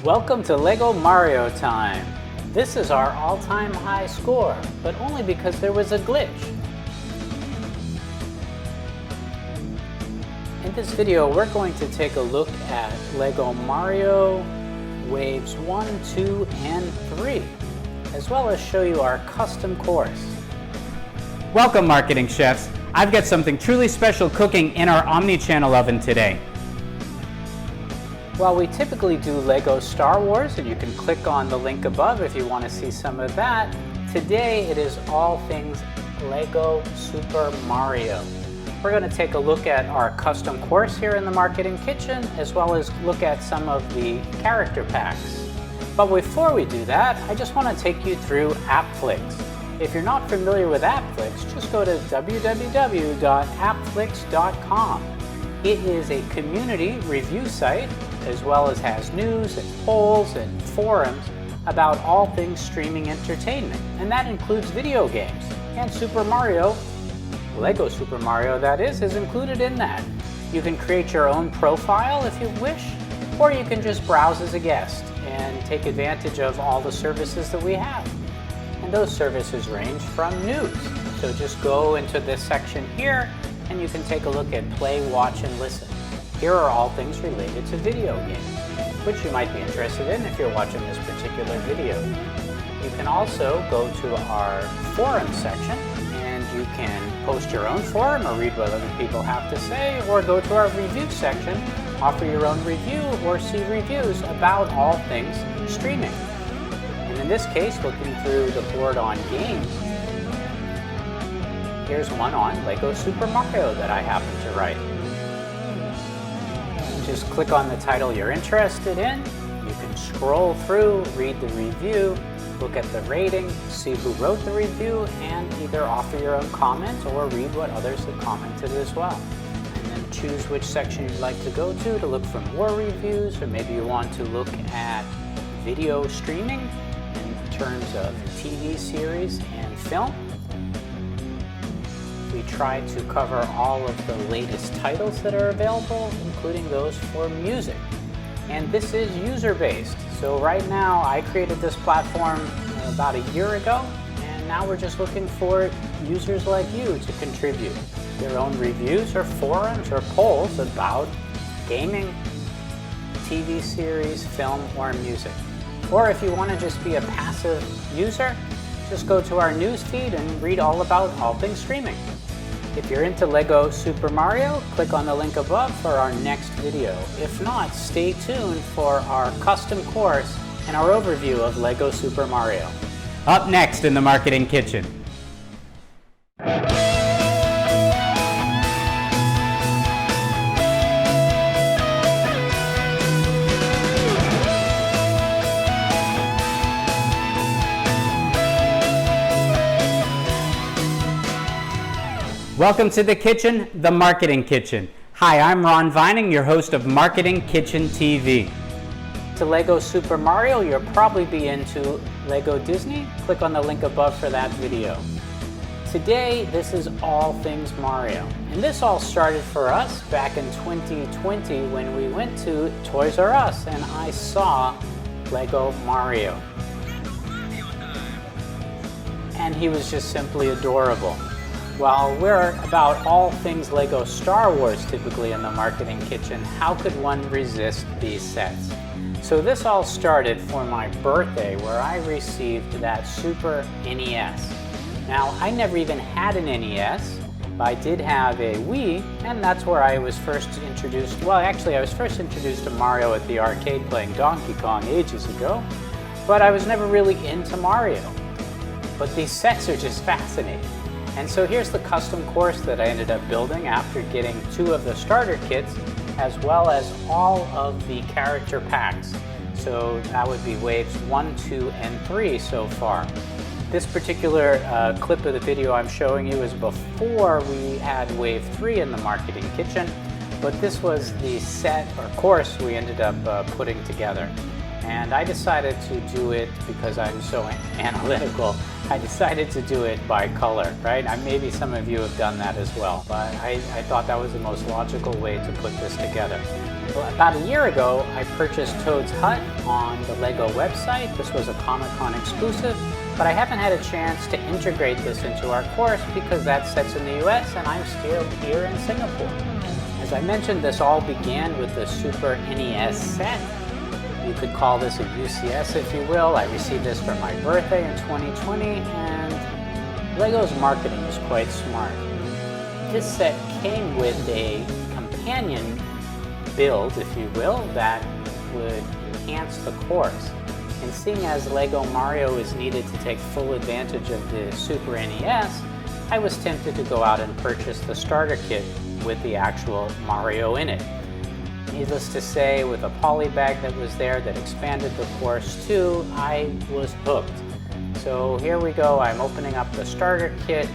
Welcome to Lego Mario time. This is our all-time high score, but only because there was a glitch. In this video, we're going to take a look at Lego Mario Waves 1, 2, and 3, as well as show you our custom course. Welcome, marketing chefs. I've got something truly special cooking in our Omni-Channel oven today. While we typically do Lego Star Wars, and you can click on the link above if you want to see some of that, today it is all things Lego Super Mario. We're going to take a look at our custom course here in the Marketing Kitchen, as well as look at some of the character packs. But before we do that, I just want to take you through AppFlix. If you're not familiar with AppFlix, just go to www.appflix.com. It is a community review site, as well as has news and polls and forums about all things streaming entertainment. And that includes video games. And Super Mario, Lego Super Mario that is included in that. You can create your own profile if you wish, or you can just browse as a guest and take advantage of all the services that we have. And those services range from news. So just go into this section here and you can take a look at Play, Watch, and Listen. Here are all things related to video games, which you might be interested in if you're watching this particular video. You can also go to our forum section and you can post your own forum or read what other people have to say, or go to our review section, offer your own review, or see reviews about all things streaming. And in this case, looking through the board on games, here's one on Lego Super Mario that I happen to write. Just click on the title you're interested in. You can scroll through, read the review, look at the rating, see who wrote the review, and either offer your own comments or read what others have commented as well. And then choose which section you'd like to go to look for more reviews, or maybe you want to look at video streaming in terms of TV series and film. We try to cover all of the latest titles that are available, including those for music. And this is user-based. So right now, I created this platform about a year ago, and now we're just looking for users like you to contribute their own reviews or forums or polls about gaming, TV series, film, or music. Or if you want to just be a passive user, just go to our news feed and read all about all things streaming. If you're into Lego Super Mario, click on the link above for our next video. If not, stay tuned for our custom course and our overview of Lego Super Mario. Up next in the Marketing Kitchen. Welcome to the kitchen, the Marketing Kitchen. Hi, I'm Ron Vining, your host of MarketingKitchenTV. To Lego Super Mario, you'll probably be into Lego Disney. Click on the link above for that video. Today, this is all things Mario. And this all started for us back in 2020 when we went to Toys R Us and I saw Lego Mario. And he was just simply adorable. While we're about all things Lego Star Wars typically in the Marketing Kitchen, how could one resist these sets? So this all started for my birthday, where I received that Super NES. Now, I never even had an NES. I did have a Wii, and that's where I was first introduced. Well, actually, I was first introduced to Mario at the arcade playing Donkey Kong ages ago, but I was never really into Mario. But these sets are just fascinating. And so here's the custom course that I ended up building after getting 2 of the starter kits, as well as all of the character packs. So that would be waves 1, 2, and 3 so far. This particular clip of the video I'm showing you is before we had wave 3 in the Marketing Kitchen, but this was the set or course we ended up putting together. And I decided to do it because I'm so analytical. I decided to do it by color, right? Maybe some of you have done that as well, but I thought that was the most logical way to put this together. Well, about a year ago, I purchased Toad's Hut on the LEGO website. This was a Comic-Con exclusive, but I haven't had a chance to integrate this into our course because that set's in the US and I'm still here in Singapore. As I mentioned, this all began with the Super NES set. You could call this a UCS if you will. I received this for my birthday in 2020 and LEGO's marketing is quite smart. This set came with a companion build, if you will, that would enhance the course. And seeing as LEGO Mario is needed to take full advantage of the Super NES, I was tempted to go out and purchase the starter kit with the actual Mario in it. Needless to say, with a poly bag that was there that expanded the course too, I was hooked. So here we go, I'm opening up the starter kit,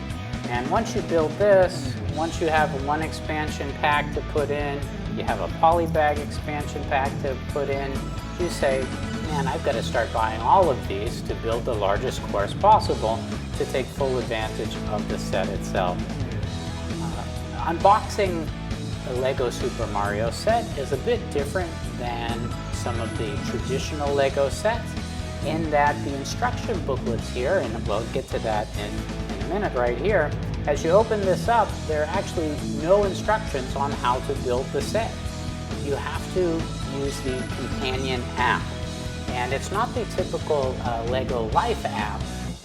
and once you build this, once you have one expansion pack to put in, you have a poly bag expansion pack to put in, you say, man, I've got to start buying all of these to build the largest course possible to take full advantage of the set itself. Unboxing the LEGO Super Mario set is a bit different than some of the traditional LEGO sets in that the instruction booklets here, and we'll get to that in a minute right here, as you open this up, there are actually no instructions on how to build the set. You have to use the companion app. And it's not the typical LEGO Life app.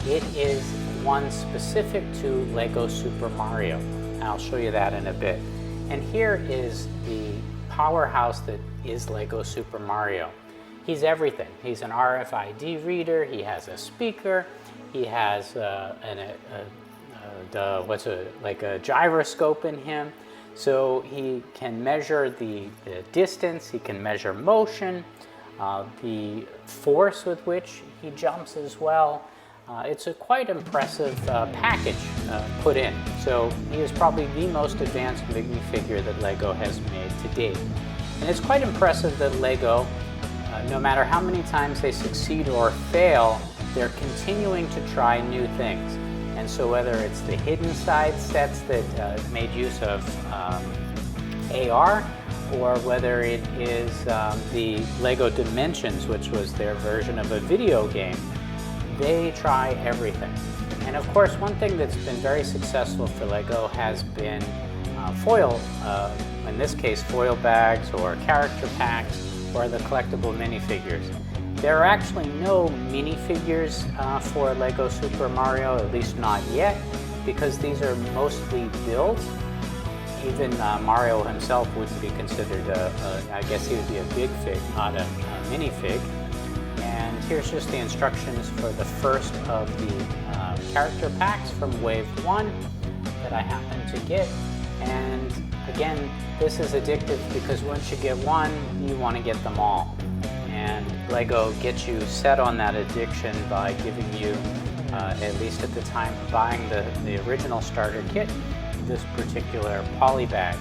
It is one specific to LEGO Super Mario. I'll show you that in a bit. And here is the powerhouse that is LEGO Super Mario. He's everything. He's an RFID reader, he has a speaker, he has like a gyroscope in him, so he can measure the distance, he can measure motion, the force with which he jumps as well. It's a quite impressive package put in. So he is probably the most advanced minifigure that LEGO has made to date. And it's quite impressive that LEGO, no matter how many times they succeed or fail, they're continuing to try new things. And so whether it's the hidden side sets that made use of AR, or whether it is the LEGO Dimensions, which was their version of a video game, they try everything. And of course, one thing that's been very successful for LEGO has been foil, in this case foil bags or character packs or the collectible minifigures. There are actually no minifigures for LEGO Super Mario, at least not yet, because these are mostly builds. Even Mario himself wouldn't be considered I guess he would be a big fig, not a minifig. And here's just the instructions for the first of the character packs from Wave 1 that I happened to get. And again, this is addictive because once you get one, you want to get them all. And LEGO gets you set on that addiction by giving you, at least at the time of buying the original starter kit, this particular poly bag.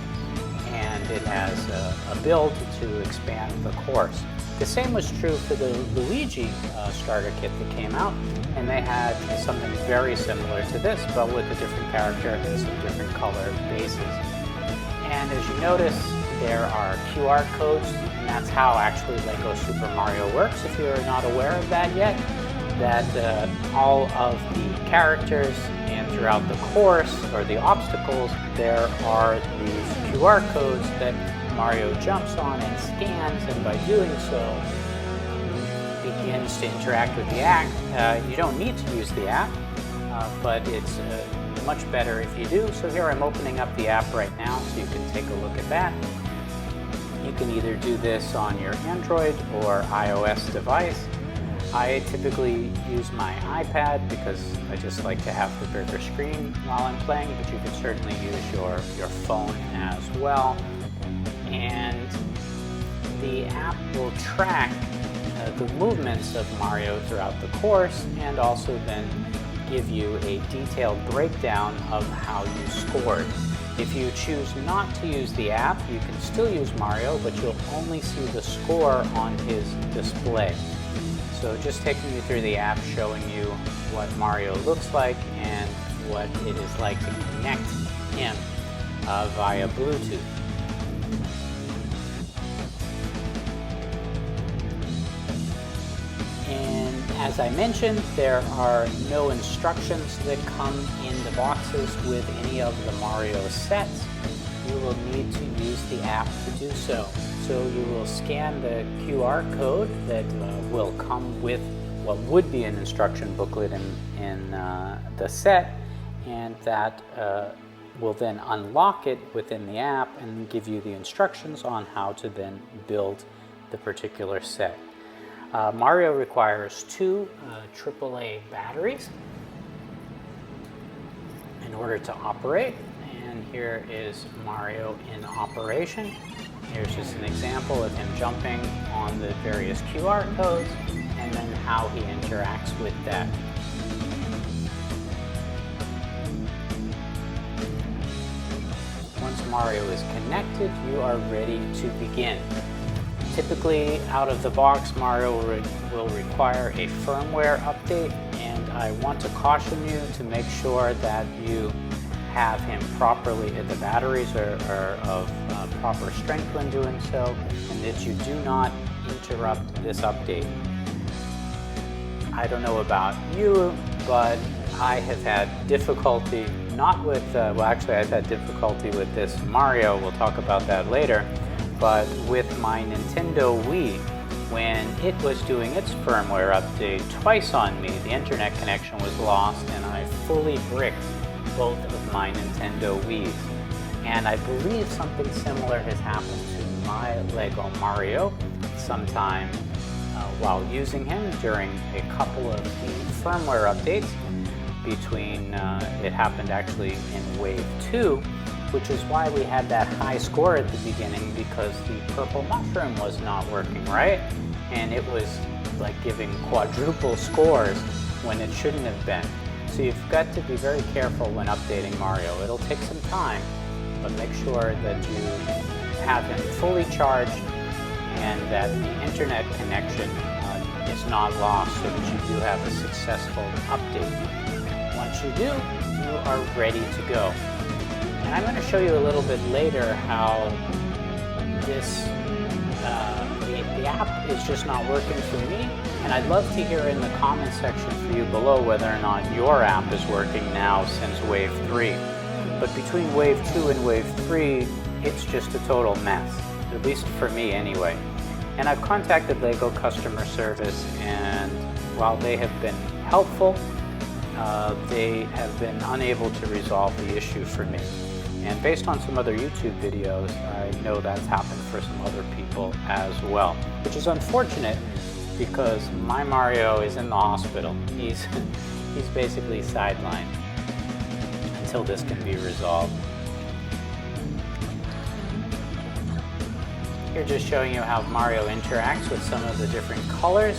And it has a build to expand the course. The same was true for the Luigi starter kit that came out, and they had something very similar to this, but with a different character and some different color bases. And as you notice, there are QR codes, and that's how actually LEGO Super Mario works, if you're not aware of that yet, that all of the characters and throughout the course, or the obstacles, there are these QR codes that Mario jumps on and scans, and by doing so begins to interact with the app. You don't need to use the app, but it's much better if you do. So here I'm opening up the app right now so you can take a look at that. You can either do this on your Android or iOS device. I typically use my iPad because I just like to have the bigger screen while I'm playing, but you can certainly use your phone as well. And the app will track the movements of Mario throughout the course and also then give you a detailed breakdown of how you scored. If you choose not to use the app, you can still use Mario, but you'll only see the score on his display. So just taking you through the app, showing you what Mario looks like and what it is like to connect him via Bluetooth. As I mentioned, there are no instructions that come in the boxes with any of the Mario sets. You will need to use the app to do so. So you will scan the QR code that will come with what would be an instruction booklet in the set, and that will then unlock it within the app and give you the instructions on how to then build the particular set. Mario requires two AAA batteries in order to operate, and here is Mario in operation. Here's just an example of him jumping on the various QR codes and then how he interacts with that. Once Mario is connected, you are ready to begin. Typically, out of the box, Mario will require a firmware update, and I want to caution you to make sure that you have him properly, the batteries are of proper strength when doing so, and that you do not interrupt this update. I don't know about you, but I have had difficulty, not with, well actually I've had difficulty with this Mario, we'll talk about that later, but with my Nintendo Wii, when it was doing its firmware update twice on me, the internet connection was lost and I fully bricked both of my Nintendo Wiis. And I believe something similar has happened to my Lego Mario sometime while using him during a couple of the firmware updates between, it happened actually in Wave 2, which is why we had that high score at the beginning, because the purple mushroom was not working right, and it was like giving quadruple scores when it shouldn't have been. So you've got to be very careful when updating Mario. It'll take some time, but make sure that you have him fully charged and that the internet connection is not lost, so that you do have a successful update. Once you do, you are ready to go. And I'm going to show you a little bit later how this, the app is just not working for me. And I'd love to hear in the comment section for you below whether or not your app is working now since Wave 3. But between Wave 2 and Wave 3, it's just a total mess, at least for me anyway. And I've contacted LEGO customer service, and while they have been helpful, they have been unable to resolve the issue for me. And based on some other YouTube videos, I know that's happened for some other people as well, which is unfortunate because my Mario is in the hospital. He's basically sidelined until this can be resolved. Here, just showing you how Mario interacts with some of the different colors.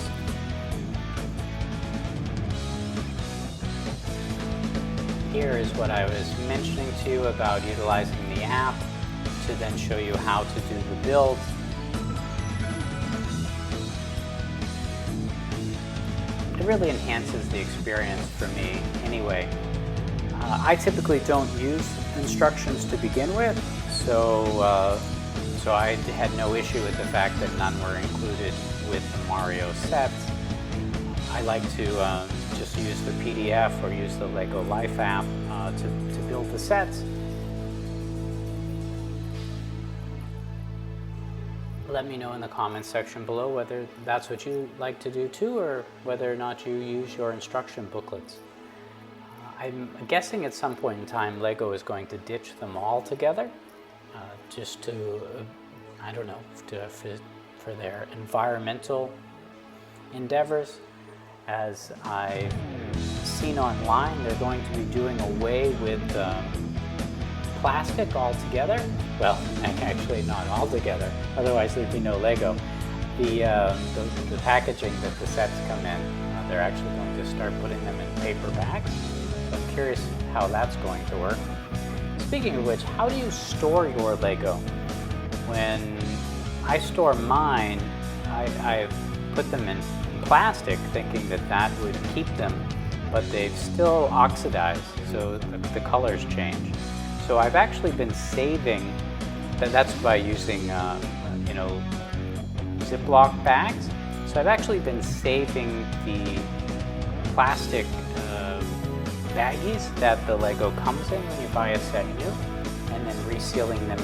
Here is what I was mentioning to you about utilizing the app to then show you how to do the build. It really enhances the experience for me anyway. I typically don't use instructions to begin with, so I had no issue with the fact that none were included with the Mario sets. I like to just use the PDF or use the LEGO Life app to build the sets. Let me know in the comments section below whether that's what you like to do too, or whether or not you use your instruction booklets. I'm guessing at some point in time LEGO is going to ditch them all together, just to, I don't know, for their environmental endeavors. As I've seen online, they're going to be doing away with plastic altogether. Well, actually not altogether, otherwise there'd be no LEGO. The packaging that the sets come in, they're actually going to start putting them in paper bags. So I'm curious how that's going to work. Speaking of which, how do you store your LEGO? When I store mine, I've put them in plastic thinking that that would keep them, but they've still oxidized, so the colors change. So I've actually been saving, that's by using you know, Ziploc bags. So I've actually been saving the plastic baggies that the Lego comes in when you buy a set new, and then resealing them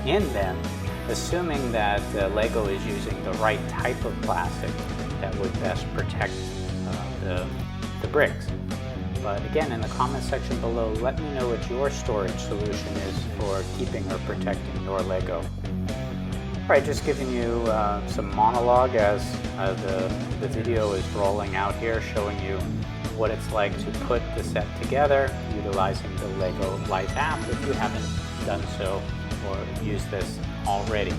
in them, assuming that Lego is using the right type of plastic that would best protect the bricks. But again, in the comment section below, let me know what your storage solution is for keeping or protecting your Lego. All right, just giving you some monologue as the video is rolling out here, showing you what it's like to put the set together utilizing the Lego Life app if you haven't done so or used this already.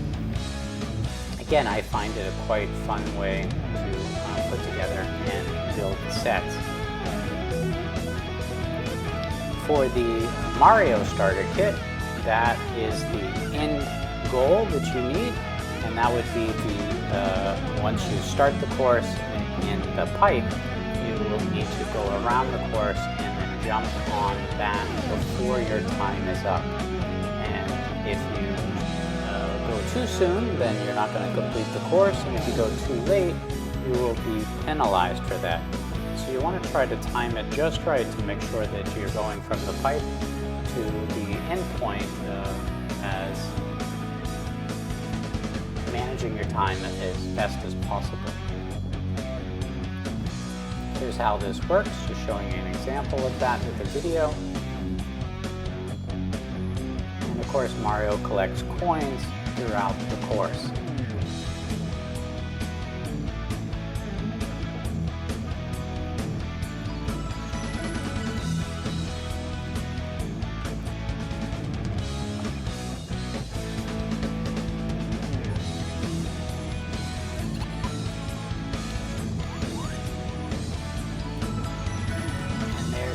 Again, I find it a quite fun way to put together and build sets. For the Mario starter kit, that is the end goal that you need, and that would be the once you start the course in the pipe, you will need to go around the course and then jump on that before your time is up. And if you go too soon, then you're not going to complete the course, and if you go too late, you will be penalized for that. So you want to try to time it just right to make sure that you're going from the pipe to the end point as managing your time as best as possible. Here's how this works, just showing you an example of that with a video. And of course, Mario collects coins throughout the course.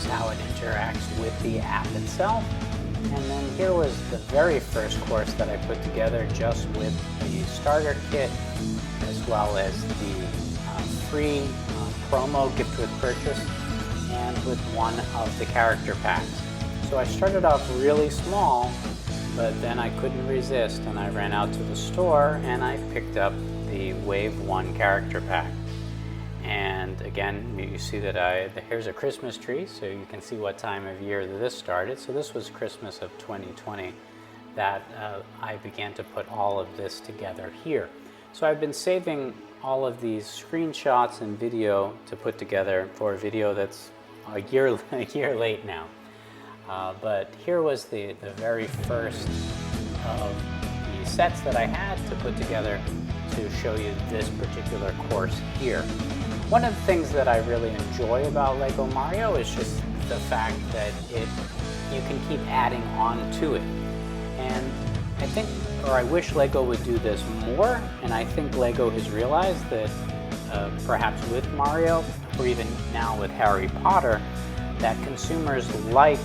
How it interacts with the app itself. And then here was the very first course that I put together just with the starter kit, as well as the free promo gift with purchase, and with one of the character packs. So I started off really small, but then I couldn't resist and I ran out to the store and I picked up the Wave 1 character pack. And again, you see that here's a Christmas tree, so you can see what time of year this started. So this was Christmas of 2020 that I began to put all of this together here. So I've been saving all of these screenshots and video to put together for a video that's a year late now. But here was the very first of the sets that I had to put together to show you this particular course here. One of the things that I really enjoy about Lego Mario is just the fact that you can keep adding on to it. And I think, or I wish Lego would do this more, and I think Lego has realized that perhaps with Mario, or even now with Harry Potter, that consumers like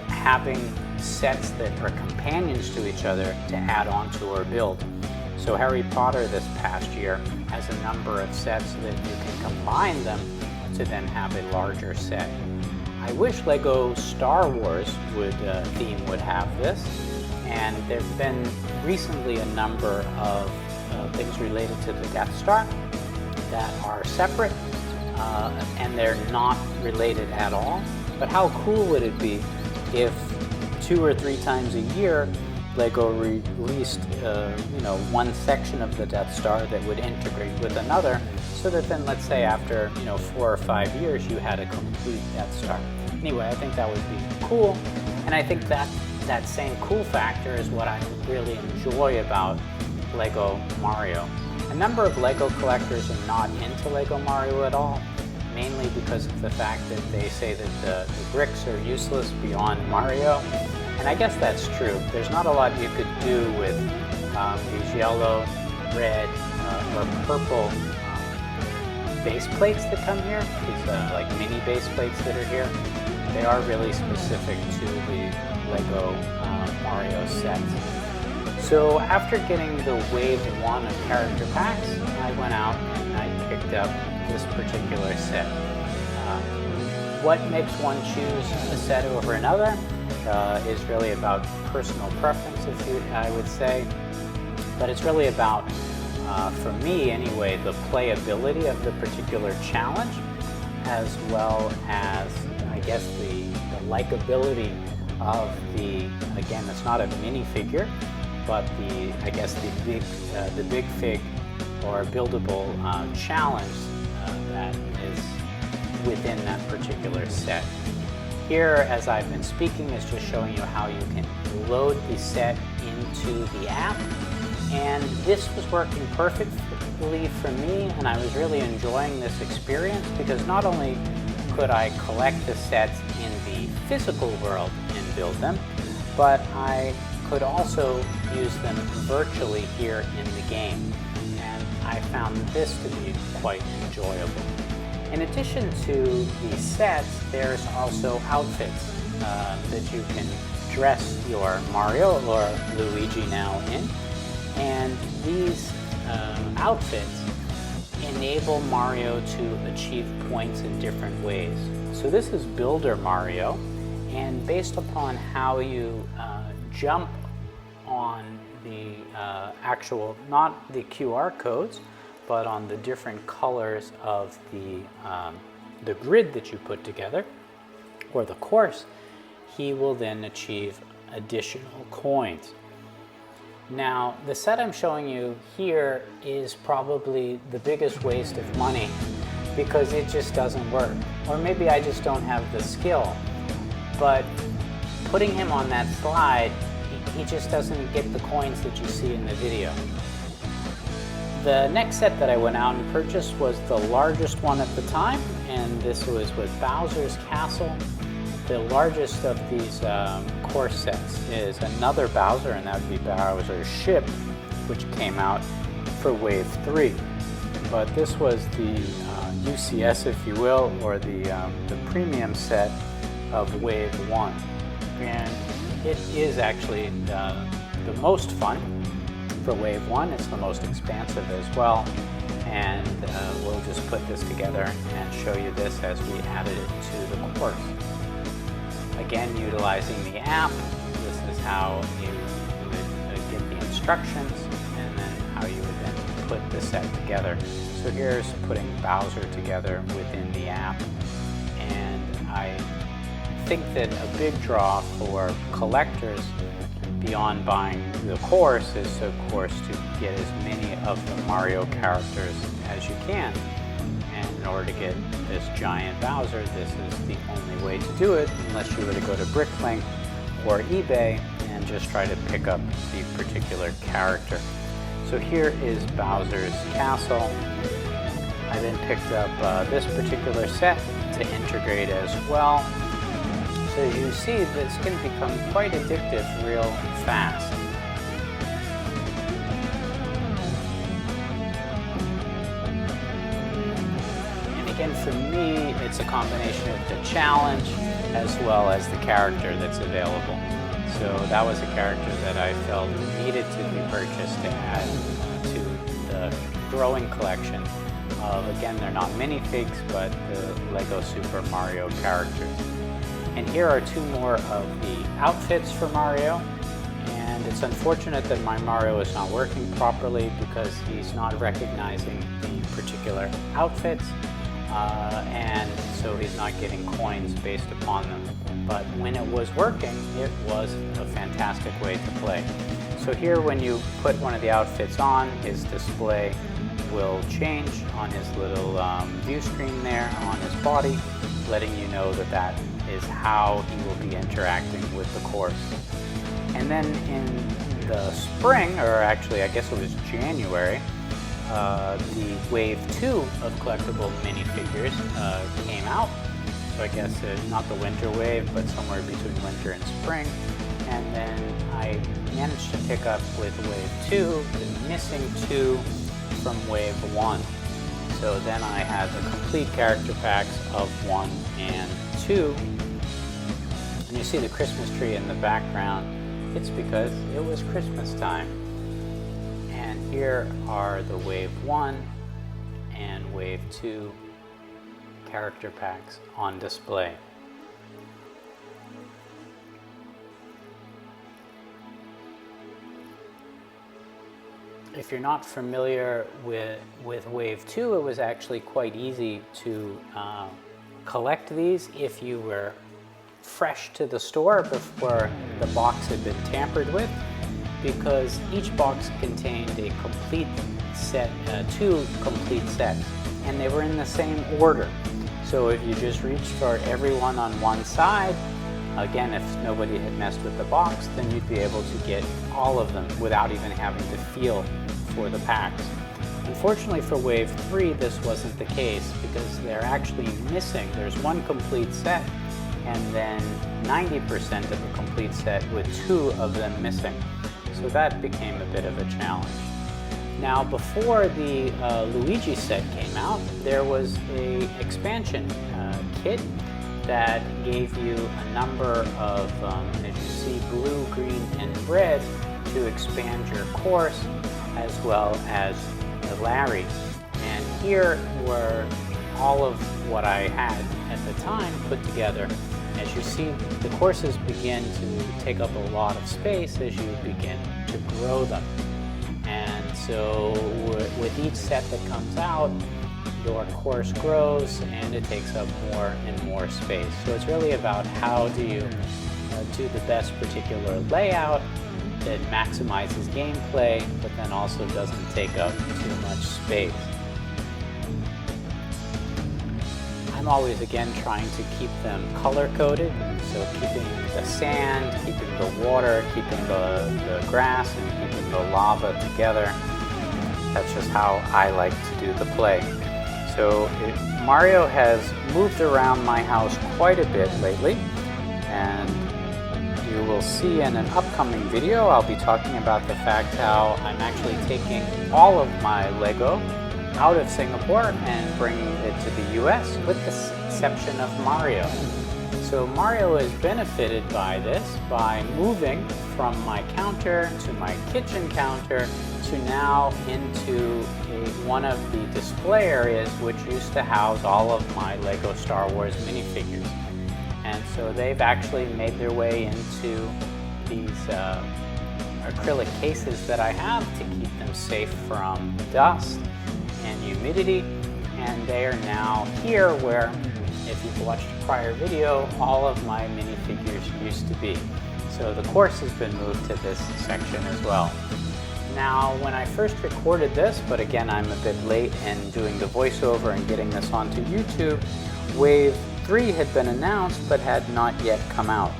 having sets that are companions to each other to add on to or build. So Harry Potter this past year has a number of sets that you can combine them to then have a larger set. I wish Lego Star Wars theme would have this, and there have been recently a number of things related to the Death Star that are separate, and they're not related at all. But how cool would it be if 2 or 3 times a year Lego released one section of the Death Star that would integrate with another, so that then, let's say after 4 or 5 years, you had a complete Death Star. Anyway, I think that would be cool, and I think that same cool factor is what I really enjoy about Lego Mario. A number of Lego collectors are not into Lego Mario at all, mainly because of the fact that they say that the bricks are useless beyond Mario. And I guess that's true. There's not a lot you could do with these yellow, red, or purple base plates that come here. These like mini base plates that are here. They are really specific to the Lego Mario set. So after getting the Wave 1 of character packs, I went out and I picked up this particular set. What makes one choose a set over another is really about personal preference, I would say. But it's really about for me anyway, the playability of the particular challenge, as well as, I guess, the likability of the, again, it's not a minifigure, but I guess the big fig or buildable challenge that is within that particular set. Here, as I've been speaking, is just showing you how you can load the set into the app. And this was working perfectly for me, and I was really enjoying this experience because not only could I collect the sets in the physical world and build them, but I could also use them virtually here in the game. And I found this to be quite enjoyable. In addition to the sets, there's also outfits that you can dress your Mario or Luigi now in. And these outfits enable Mario to achieve points in different ways. So this is Builder Mario, and based upon how you jump on the actual, not the QR codes, but on the different colors of the grid that you put together, or the course, he will then achieve additional coins. Now, the set I'm showing you here is probably the biggest waste of money because it just doesn't work. Or maybe I just don't have the skill. But putting him on that slide, he just doesn't get the coins that you see in the video. The next set that I went out and purchased was the largest one at the time, and this was with Bowser's Castle. The largest of these course sets is another Bowser, and that would be Bowser's Ship, which came out for Wave 3. But this was the UCS, if you will, or the premium set of Wave 1. And it is actually the most fun for Wave 1. It's the most expansive as well. And we'll just put this together and show you this as we added it to the course. Again, utilizing the app, this is how you would get the instructions and then how you would then put the set together. So here's putting Bowser together within the app. And I think that a big draw for collectors beyond buying the course is, of course, to get as many of the Mario characters as you can. And in order to get this giant Bowser, this is the only way to do it, unless you were to go to Bricklink or eBay and just try to pick up the particular character. So here is Bowser's Castle. I then picked up this particular set to integrate as well. So as you see, this can become quite addictive real fast. Again, for me, it's a combination of the challenge as well as the character that's available. So that was a character that I felt needed to be purchased to add to the growing collection of, again, they're not minifigs, but the Lego Super Mario characters. And here are two more of the outfits for Mario. And it's unfortunate that my Mario is not working properly because he's not recognizing the particular outfits. And so he's not getting coins based upon them. But when it was working, it was a fantastic way to play. So here, when you put one of the outfits on, his display will change on his little view screen there on his body, letting you know that that is how he will be interacting with the course. And then in the spring, or actually I guess it was January, the Wave 2 of collectible minifigures came out. So I guess not the winter wave, but somewhere between winter and spring. And then I managed to pick up with Wave 2 the missing 2 from Wave 1. So then I had the complete character packs of 1 and 2. And you see the Christmas tree in the background. It's because it was Christmas time. And here are the Wave 1 and Wave 2 character packs on display. if you're not familiar with Wave 2, it was actually quite easy to collect these if you were fresh to the store before the box had been tampered with, because each box contained a complete set, 2 complete sets, and they were in the same order. So if you just reached for every one on one side, again, if nobody had messed with the box, then you'd be able to get all of them without even having to feel for the packs. Unfortunately for Wave 3, this wasn't the case because they're actually missing. There's 1 complete set and then 90% of a complete set with 2 of them missing. So that became a bit of a challenge. Now, before the Luigi set came out, there was a expansion kit that gave you a number of, as you see, blue, green, and red to expand your course, as well as the Larry. And here were all of what I had at the time put together. As you see, the courses begin to take up a lot of space as you begin to grow them. And so with each set that comes out, your course grows and it takes up more and more space. So it's really about how do you do the best particular layout that maximizes gameplay, but then also doesn't take up too much space. I'm always, again, trying to keep them color-coded, so keeping the sand, keeping the water, keeping the grass, and keeping the lava together. That's just how I like to do the play. So Mario has moved around my house quite a bit lately, and you will see in an upcoming video I'll be talking about the fact how I'm actually taking all of my Lego out of Singapore and bringing it to the US with the exception of Mario. So Mario is benefited by this by moving from my counter to my kitchen counter to now into one of the display areas which used to house all of my Lego Star Wars minifigures. And so they've actually made their way into these acrylic cases that I have to keep them safe from dust and humidity. And they are now here where, if you've watched a prior video, all of my minifigures used to be. So the course has been moved to this section as well. Now, when I first recorded this, but again, I'm a bit late in doing the voiceover and getting this onto YouTube, Wave 3 had been announced but had not yet come out.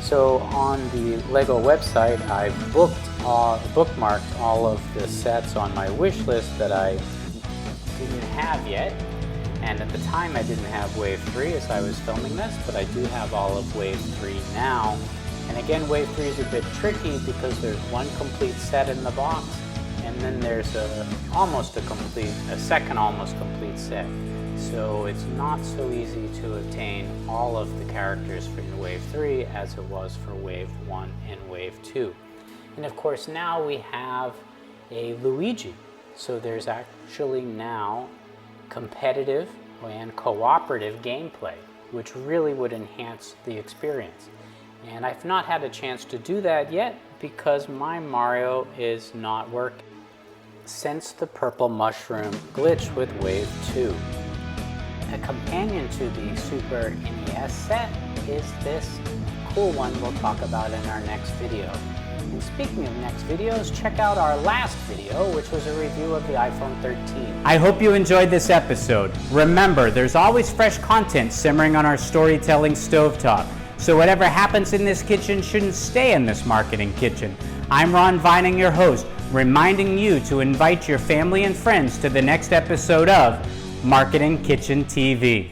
So on the Lego website, I've bookmarked all of the sets on my wish list that I didn't have yet. And at the time, I didn't have Wave 3 as I was filming this, but I do have all of Wave 3 now. And again, Wave 3 is a bit tricky because there's 1 complete set in the box, and then there's a second almost complete set. So it's not so easy to obtain all of the characters for Wave 3 as it was for Wave 1 and Wave 2. And of course, now we have a Luigi. So there's actually now competitive and cooperative gameplay, which really would enhance the experience. And I've not had a chance to do that yet because my Mario is not working since the purple mushroom glitch with Wave 2. A companion to the Super NES set is this cool one we'll talk about in our next video. And speaking of next videos, check out our last video, which was a review of the iPhone 13. I hope you enjoyed this episode. Remember, there's always fresh content simmering on our storytelling stovetop. So whatever happens in this kitchen shouldn't stay in this marketing kitchen. I'm Ron Vining, your host, reminding you to invite your family and friends to the next episode of Marketing Kitchen TV.